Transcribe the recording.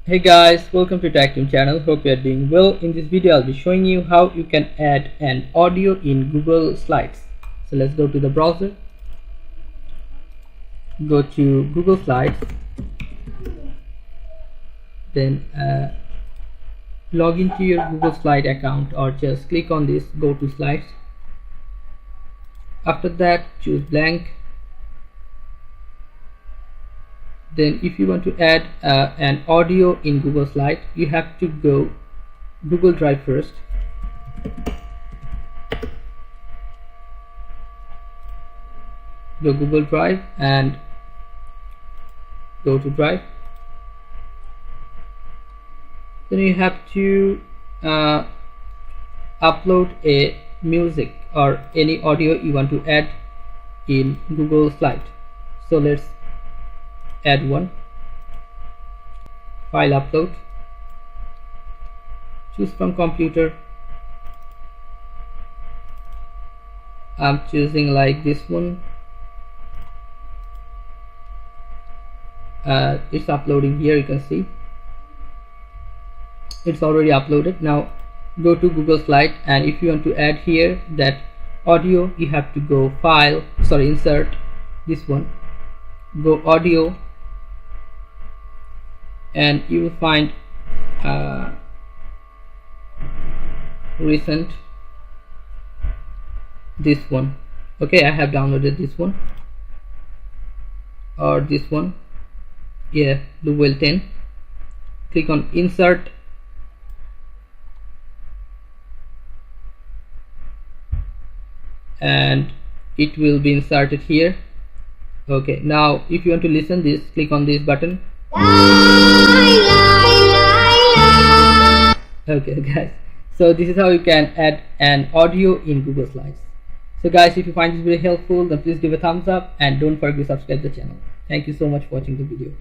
Hey guys, welcome to Tech Team channel. Hope you are doing well. In this video I'll be showing you how you can add an audio in Google Slides. So let's go to the browser, go to Google Slides, then log into your Google Slide account, or just click on this, go to Slides. After that choose blank. Then if you want to add an audio in Google Slide, you have to go Google Drive first. Go Google Drive and go to Drive. Then you have to upload a music or any audio you want to add in Google Slide. So let's add one. File upload, choose from computer. I'm choosing like this one. It's uploading here, you can see it's already uploaded. Now go to Google Slide, and if you want to add here that audio, you have to go file, insert this one, go audio, and you will find recent, this one. Okay, I have downloaded this one, or this one, yeah, the well 10. Click on insert, and it will be inserted here. Okay, now if you want to listen this, click on this button. Okay guys, so this is how you can add an audio in Google Slides. So guys, if you find this video helpful, then please give a thumbs up and don't forget to subscribe to the channel. Thank you so much for watching the video.